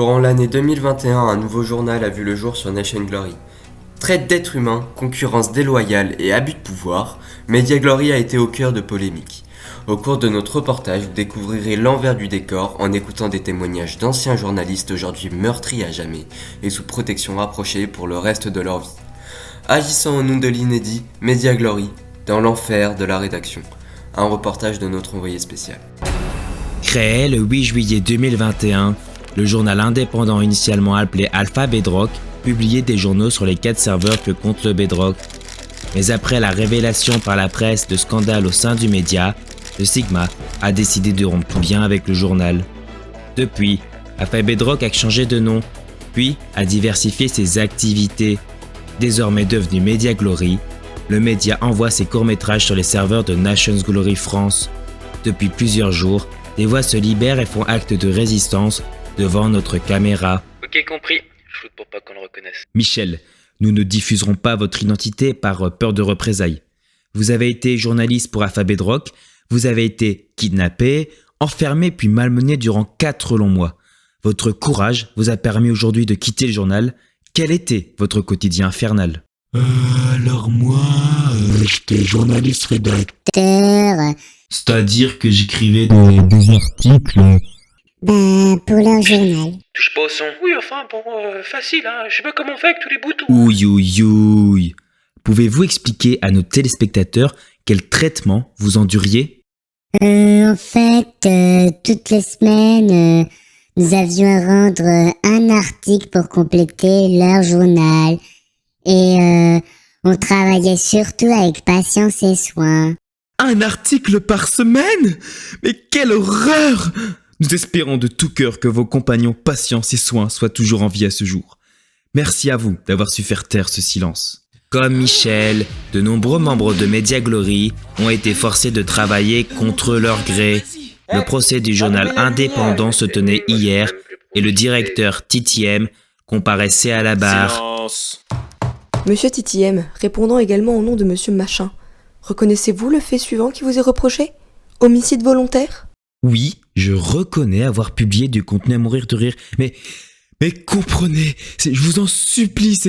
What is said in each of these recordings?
Durant l'année 2021, un nouveau journal a vu le jour sur Nation Glory. Traite d'êtres humains, concurrence déloyale et abus de pouvoir, Media Glory a été au cœur de polémiques. Au cours de notre reportage, vous découvrirez l'envers du décor en écoutant des témoignages d'anciens journalistes aujourd'hui meurtris à jamais et sous protection rapprochée pour le reste de leur vie. Agissant au nom de l'inédit, Media Glory, dans l'enfer de la rédaction. Un reportage de notre envoyé spécial. Créé le 8 juillet 2021, le journal indépendant initialement appelé Alpha Bedrock publiait des journaux sur les 4 serveurs que compte le Bedrock. Mais après la révélation par la presse de scandales au sein du média, le Sigma a décidé de rompre tout lien avec le journal. Depuis, Alpha Bedrock a changé de nom, puis a diversifié ses activités. Désormais devenu Media Glory, le média envoie ses courts-métrages sur les serveurs de Nations Glory France. Depuis plusieurs jours, des voix se libèrent et font acte de résistance devant notre caméra. Ok, compris. Je floute pour pas qu'on le reconnaisse. Michel, nous ne diffuserons pas votre identité par peur de représailles. Vous avez été journaliste pour Alpha Bedrock, vous avez été kidnappé, enfermé puis malmené durant 4 longs mois. Votre courage vous a permis aujourd'hui de quitter le journal. Quel était votre quotidien infernal ? Alors moi, j'étais journaliste rédacteur. C'est-à-dire que j'écrivais des articles. Pour leur journal. Touche pas au son. Oui, enfin, bon, facile, hein. Je sais pas comment on fait avec tous les boutons. Ouïe, ouïe, ouïe. Pouvez-vous expliquer à nos téléspectateurs quel traitement vous enduriez ? En fait, toutes les semaines, nous avions à rendre un article pour compléter leur journal. Et on travaillait surtout avec patience et soin. Un article par semaine ? Mais quelle horreur ! Nous espérons de tout cœur que vos compagnons patience et soin soient toujours en vie à ce jour. Merci à vous d'avoir su faire taire ce silence. Comme Michel, de nombreux membres de Media Glory ont été forcés de travailler contre leur gré. Le procès du journal indépendant se tenait hier et le directeur TTM comparaissait à la barre. Silence. Monsieur TTM, répondant également au nom de Monsieur Machin, reconnaissez-vous le fait suivant qui vous est reproché ? Homicide volontaire ? Oui, je reconnais avoir publié du contenu à mourir de rire, mais comprenez, je vous en supplie,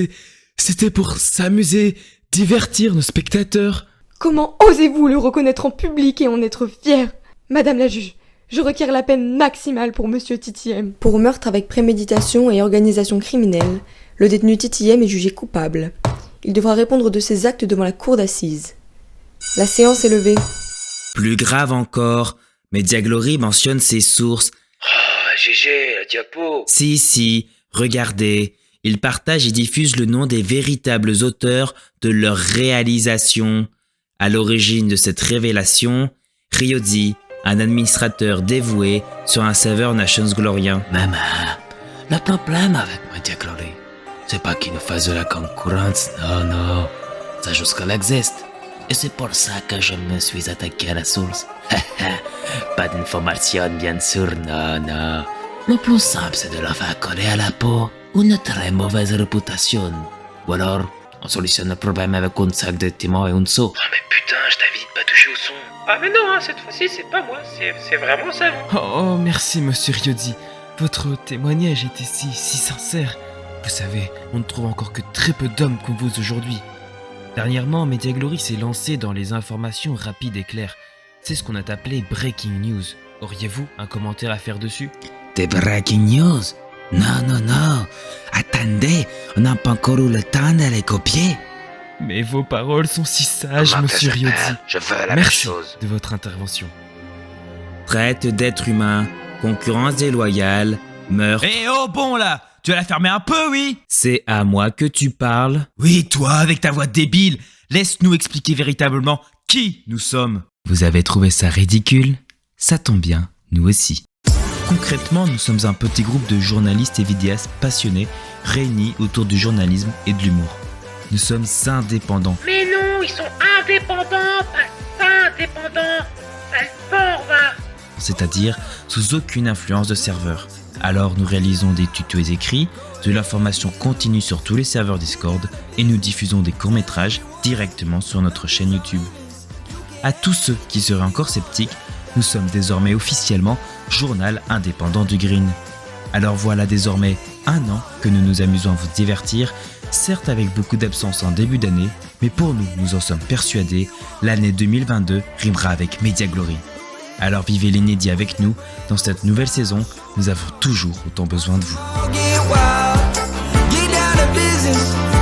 c'était pour s'amuser, divertir nos spectateurs. Comment osez-vous le reconnaître en public et en être fier ? Madame la juge, je requiers la peine maximale pour Monsieur TTM. Pour meurtre avec préméditation et organisation criminelle, le détenu TTM est jugé coupable. Il devra répondre de ses actes devant la cour d'assises. La séance est levée. Plus grave encore, Media Glory mentionne ses sources. Oh, GG, la diapo. Si, regardez, ils partagent et diffusent le nom des véritables auteurs de leur réalisation. À l'origine de cette révélation, Ryodzi, un administrateur dévoué sur un serveur Nations Glorien. Maman, le problème avec Media Glory, c'est pas qu'il nous fasse de la concurrence, non, ça juste qu'elle existe. Et c'est pour ça que je me suis attaqué à la source. Pas d'information, bien sûr, non. Le plus simple, c'est de la faire coller à la peau une très mauvaise réputation. Ou alors, on solutionne le problème avec un sac de timon et un seau. Oh, mais putain, je t'avais dit de pas toucher au son. Ah, mais non, hein, cette fois-ci, c'est pas moi, c'est vraiment ça. Oh, merci, monsieur Ryodzi. Votre témoignage était si sincère. Vous savez, on ne trouve encore que très peu d'hommes comme vous aujourd'hui. Dernièrement, Media Glory s'est lancé dans les informations rapides et claires. C'est ce qu'on a appelé Breaking News. Auriez-vous un commentaire à faire dessus ? Des Breaking News ? Non. Attendez, on n'a pas encore eu le temps de les copier. Mais vos paroles sont si sages, Comment monsieur que je Ryodzi. perds ? Je veux la même Merci chose. de votre intervention. Traite d'êtres humains, concurrence déloyale, meurtre. Eh oh, bon là, tu vas la fermer un peu, oui ? C'est à moi que tu parles ? Oui, toi, avec ta voix débile, laisse-nous expliquer véritablement qui nous sommes. Vous avez trouvé ça ridicule ? Ça tombe bien, nous aussi. Concrètement, nous sommes un petit groupe de journalistes et vidéastes passionnés, réunis autour du journalisme et de l'humour. Nous sommes indépendants. Mais non, ils sont indépendants, pas indépendants. Sale porc, va. C'est-à-dire sous aucune influence de serveur. Alors nous réalisons des tutos écrits, de l'information continue sur tous les serveurs Discord et nous diffusons des courts-métrages directement sur notre chaîne YouTube. À tous ceux qui seraient encore sceptiques, nous sommes désormais officiellement journal indépendant du Green. Alors voilà désormais 1 an que nous nous amusons à vous divertir, certes avec beaucoup d'absence en début d'année, mais pour nous, nous en sommes persuadés, l'année 2022 rimera avec Media Glory. Alors vivez l'inédit avec nous, dans cette nouvelle saison, nous avons toujours autant besoin de vous. Get wild, get down to business.